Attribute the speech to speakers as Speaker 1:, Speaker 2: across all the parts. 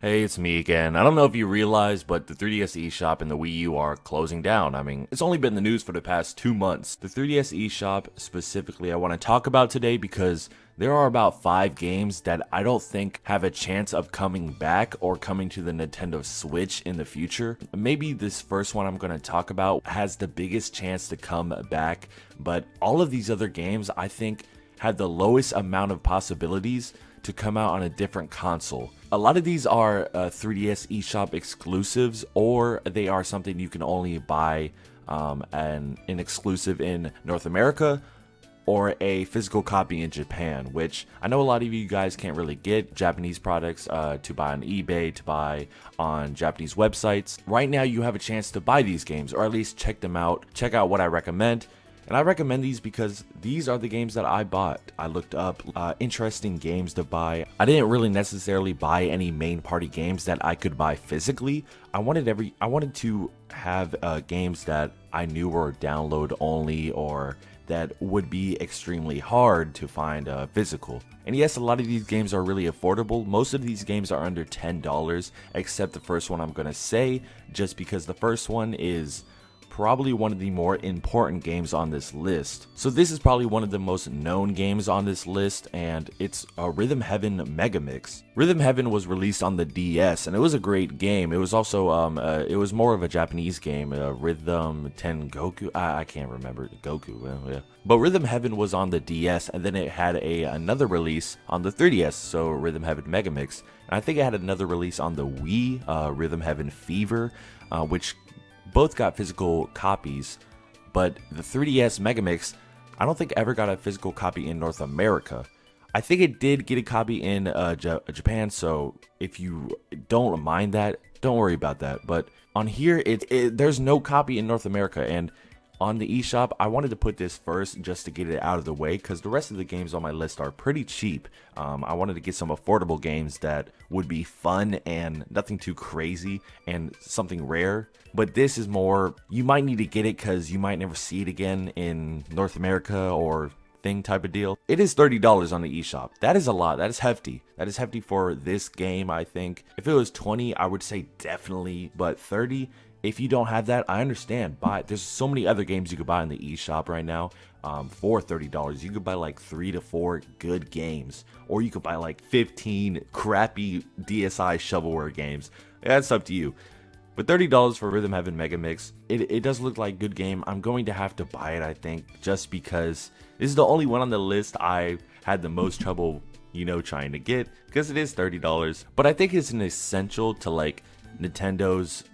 Speaker 1: Hey, it's me again. I don't know if you realize, but the 3DS eShop and the Wii U are closing down. I mean, it's only been in the news for the past 2 months. The 3DS eShop specifically I want to talk about today because there are about 5 games that I don't think have a chance of coming back or coming to the Nintendo Switch in the future. Maybe this first one I'm going to talk about has the biggest chance to come back, but all of these other games I think had the lowest amount of possibilities to come out on a different console. A lot of these are 3DS eShop exclusives, or they are something you can only buy an exclusive in North America or a physical copy in Japan, which I know a lot of you guys can't really get Japanese products to buy on eBay, to buy on Japanese websites. Right now you have a chance to buy these games, or at least check them out, check out what I recommend. And I recommend these because these are the games that I bought. I looked up interesting games to buy. I didn't really necessarily buy any main party games that I could buy physically. I wanted to have games that I knew were download only or that would be extremely hard to find physical. And yes, a lot of these games are really affordable. Most of these games are under $10, except the first one I'm gonna say, just because the first one is probably one of the more important games on this list. So this is probably one of the most known games on this list, and it's Rhythm Heaven Megamix. Rhythm Heaven was released on the DS, and it was a great game. It was also it was more of a Japanese game, Rhythm Tengoku. I can't remember Goku. Yeah. But Rhythm Heaven was on the DS, and then it had another release on the 3DS. So Rhythm Heaven Megamix, and I think it had another release on the Wii, Rhythm Heaven Fever, which both got physical copies, but the 3DS Megamix, I don't think ever got a physical copy in North America. I think it did get a copy in Japan, so if you don't mind that, don't worry about that. But on here, there's no copy in North America, and on the eShop, I wanted to put this first just to get it out of the way because the rest of the games on my list are pretty cheap. I wanted to get some affordable games that would be fun and nothing too crazy and something rare. But this is more, you might need to get it because you might never see it again in North America or thing type of deal. It is $30 on the eShop. That is a lot. That is hefty. That is hefty for this game, I think. If it was 20, I would say definitely, but 30, if you don't have that, I understand. Buy. There's so many other games you could buy in the eShop right now for $30. You could buy like 3 to 4 good games, or you could buy like 15 crappy DSi shovelware games. That's up to you. But $30 for Rhythm Heaven Megamix, it does look like a good game. I'm going to have to buy it, I think, just because this is the only one on the list I had the most trouble, trying to get, because it is $30. But I think it's an essential to like Nintendo's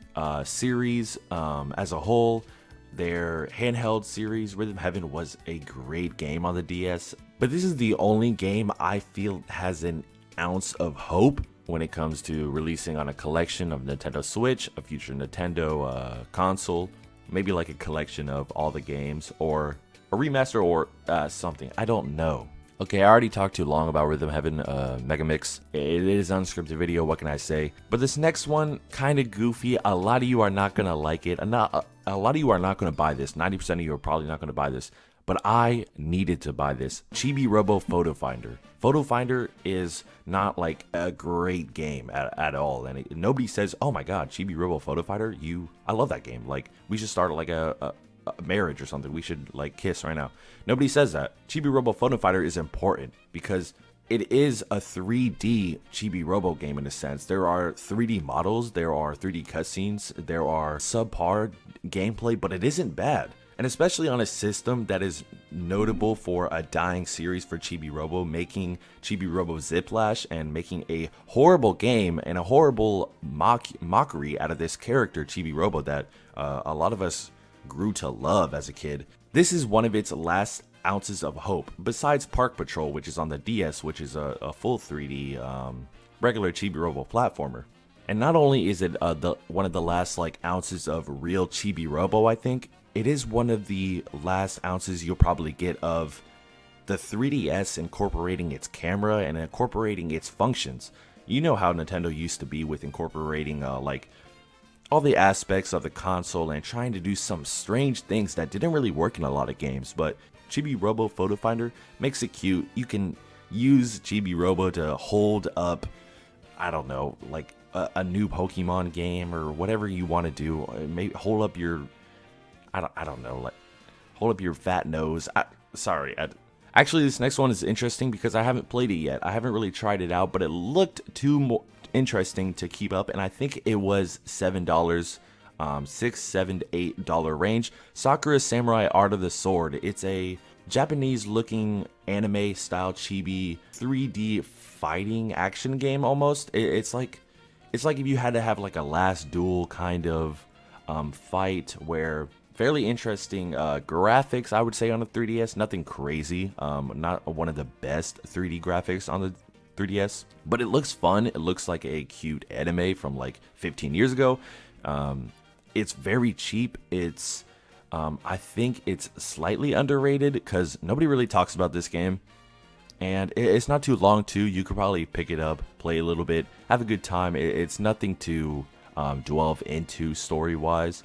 Speaker 1: series as a whole. Their handheld series, Rhythm Heaven, was a great game on the DS, but this is the only game I feel has an ounce of hope when it comes to releasing on a collection of Nintendo Switch, a future Nintendo console, maybe like a collection of all the games, or a remaster, or something. I don't know. Okay, I already talked too long about Rhythm Heaven Megamix. It is an unscripted video, what can I say? But this next one, kind of goofy. A lot of you are not going to like it. A lot of you are not going to buy this. 90% of you are probably not going to buy this. But I needed to buy this. Chibi Robo Photo Finder. Photo Finder is not like a great game at all. And nobody says, oh my god, Chibi Robo Photo Finder, I love that game. Like, we should start like a marriage or something. We should like kiss right now. Nobody says that. Chibi Robo Photo Fighter is important because it is a 3D Chibi Robo game in a sense. There are 3D models, there are 3D cutscenes, there are subpar gameplay, but it isn't bad. And especially on a system that is notable for a dying series for Chibi Robo, making Chibi Robo Ziplash and making a horrible game and a horrible mockery out of this character, Chibi Robo, that a lot of us grew to love as a kid. This is one of its last ounces of hope, besides Park Patrol, which is on the DS, which is a full 3D regular Chibi Robo platformer. And not only is it one of the last like ounces of real Chibi Robo, I think, it is one of the last ounces you'll probably get of the 3DS incorporating its camera and incorporating its functions. You know how Nintendo used to be with incorporating like all the aspects of the console and trying to do some strange things that didn't really work in a lot of games, but Chibi Robo Photo Finder makes it cute. You can use Chibi Robo to hold up I don't know, like a new Pokemon game or whatever you want to do. Maybe hold up your, I don't know, like hold up your fat nose. Actually, this next one is interesting because I haven't played it yet. I haven't really tried it out, but it looked interesting to keep up, and I think it was $7, $6, $7 to $8 range. Sakura Samurai Art of the Sword. It's a Japanese-looking anime-style chibi 3D fighting action game almost. It's like if you had to have like a last duel kind of fight where fairly interesting graphics, I would say, on the 3DS. Nothing crazy. Not one of the best 3D graphics on the 3DS, but it looks fun. It looks like a cute anime from like 15 years ago. It's very cheap. It's I think it's slightly underrated because nobody really talks about this game, and it's not too long too. You could probably pick it up, play a little bit, have a good time. It's nothing to delve into story wise,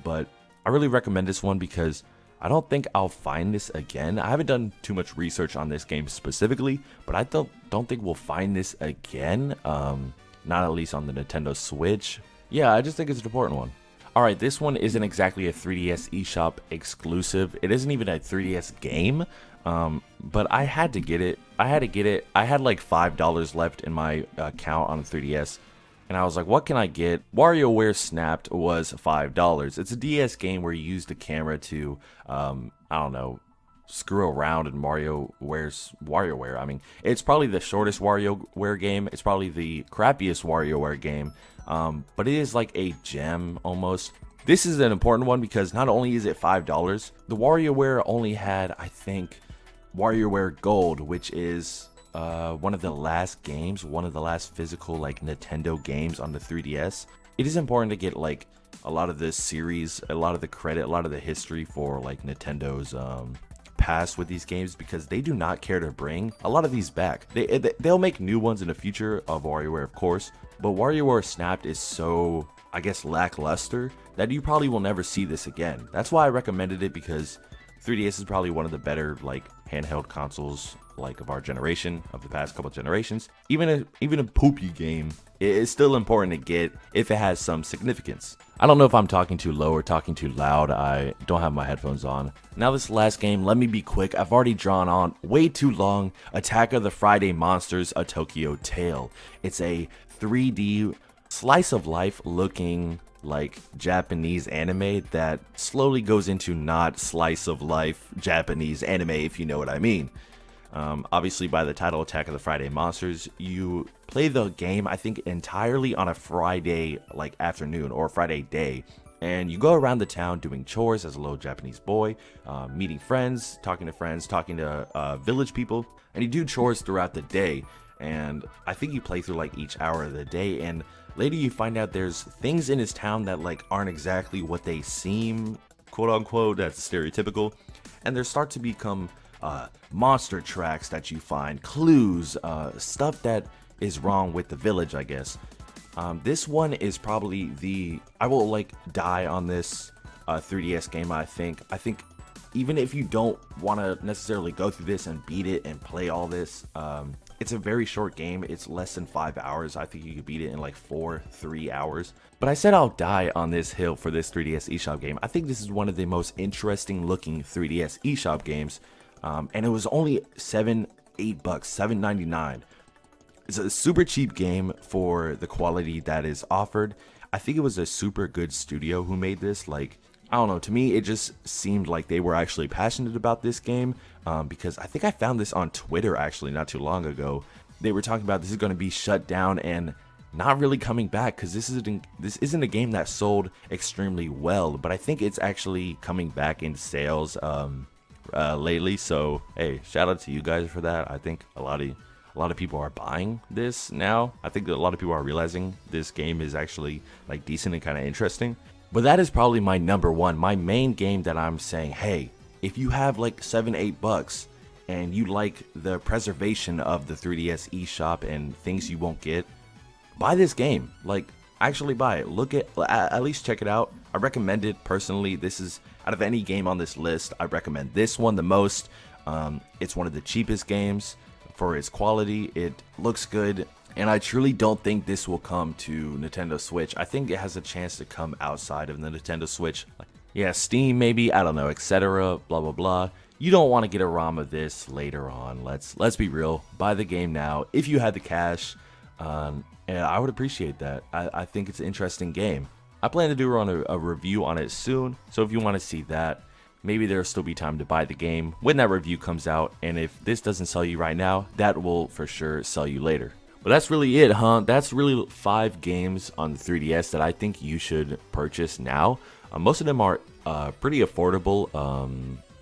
Speaker 1: but I really recommend this one because I don't think I'll find this again. I haven't done too much research on this game specifically, but I don't think we'll find this again. Not at least on the Nintendo Switch. Yeah, I just think it's an important one. Alright, this one isn't exactly a 3DS eShop exclusive. It isn't even a 3DS game, but I had to get it. I had like $5 left in my account on the 3DS. And I was like, what can I get? WarioWare Snapped was $5. It's a DS game where you use the camera to, I don't know, screw around in WarioWare's WarioWare. I mean, it's probably the shortest WarioWare game. It's probably the crappiest WarioWare game. But it is like a gem almost. This is an important one because not only is it $5, the WarioWare only had, I think, WarioWare Gold, which is one of the last physical like Nintendo games on the 3DS. It is important to get like a lot of this series, a lot of the credit, a lot of the history for like Nintendo's past with these games, because they do not care to bring a lot of these back. They'll make new ones in the future of WarioWare, of course, but WarioWare Snapped is so, I guess, lackluster that you probably will never see this again. That's why I recommended it, because 3DS is probably one of the better like handheld consoles like of our generation, of the past couple generations. Even a poopy game, it's still important to get if it has some significance. I don't know if I'm talking too low or talking too loud. I don't have my headphones on. Now this last game, let me be quick. I've already drawn on way too long. Attack of the Friday Monsters: A Tokyo Tale. It's a 3D slice of life looking like Japanese anime that slowly goes into not slice of life Japanese anime, if you know what I mean. Obviously, by the title Attack of the Friday Monsters, you play the game, I think, entirely on a Friday like afternoon or Friday day, and you go around the town doing chores as a little Japanese boy, meeting friends, talking to village people, and you do chores throughout the day. And I think you play through like each hour of the day, and later you find out there's things in his town that like aren't exactly what they seem, quote unquote. That's stereotypical, and there start to become monster tracks that you find, clues, stuff that is wrong with the village, I guess. This one is probably I will like die on this 3DS game. I think even if you don't want to necessarily go through this and beat it and play all this, it's a very short game. It's less than 5 hours. I think you could beat it in like 3 hours. But I said I'll die on this hill for this 3DS eShop game. I think this is one of the most interesting looking 3DS eShop games. And it was only $8, $7.99. It's a super cheap game for the quality that is offered. I think it was a super good studio who made this. Like, I don't know, to me it just seemed like they were actually passionate about this game, because I think I found this on Twitter actually not too long ago. They were talking about this is going to be shut down and not really coming back because this isn't a game that sold extremely well, but I think it's actually coming back in sales lately. So hey, shout out to you guys for that. I think a lot of people are buying this now. I think that a lot of people are realizing this game is actually like decent and kind of interesting. But that is probably my number one, my main game that I'm saying, hey, if you have like $7-8 and you like the preservation of the 3DS eShop and things you won't get, buy this game. Like, actually buy it. At least check it out. I recommend it personally. This is, out of any game on this list, I recommend this one the most. It's one of the cheapest games for its quality. It looks good. And I truly don't think this will come to Nintendo Switch. I think it has a chance to come outside of the Nintendo Switch. Like, yeah, Steam maybe, I don't know, etc. Blah blah blah. You don't want to get a ROM of this later on. Let's be real. Buy the game now if you had the cash, and I would appreciate that. I think it's an interesting game. I plan to do a review on it soon, so if you want to see that, maybe there'll still be time to buy the game when that review comes out. And if this doesn't sell you right now, that will for sure sell you later. But that's really it, huh? That's really 5 games on the 3DS that I think you should purchase now. Most of them are pretty affordable,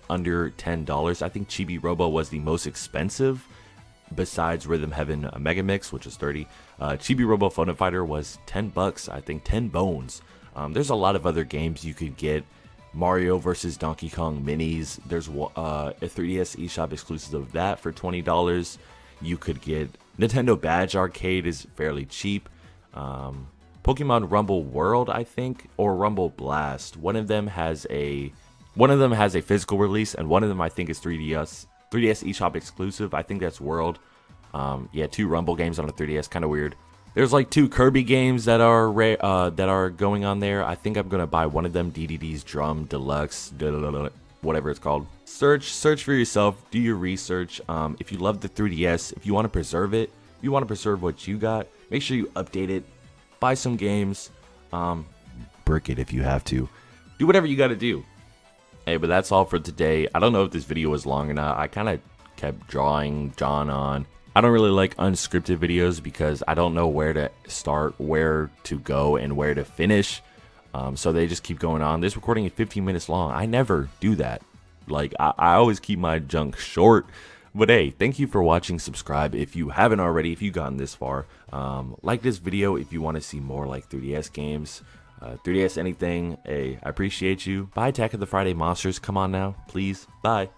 Speaker 1: under $10. I think Chibi Robo was the most expensive, besides Rhythm Heaven Megamix, which is 30. Chibi Robo Photo Fighter was 10 bucks, I think 10 bones. There's a lot of other games you could get. Mario vs. Donkey Kong minis. There's a 3DS eShop exclusive of that for $20. You could get Nintendo Badge Arcade is fairly cheap. Pokemon Rumble World, I think, or Rumble Blast. One of them has a physical release, and one of them I think is 3DS eShop exclusive. I think that's World. Yeah, 2 Rumble games on a 3DS, kind of weird. There's like 2 Kirby games that are going on there. I think I'm gonna buy one of them. DDD's Drum Deluxe, whatever it's called. Search for yourself. Do your research. If you love the 3DS, if you want to preserve it, if you want to preserve what you got, make sure you update it. Buy some games. Brick it if you have to. Do whatever you got to do. Hey, but that's all for today. I don't know if this video was long or not. I kind of kept drawing John on. I don't really like unscripted videos because I don't know where to start, where to go, and where to finish. So they just keep going on. This recording is 15 minutes long. I never do that. Like, I always keep my junk short. But hey, thank you for watching. Subscribe if you haven't already, if you've gotten this far. Like this video if you want to see more like 3DS games. 3DS anything. Hey, I appreciate you. Buy Attack of the Friday Monsters. Come on now, please. Bye.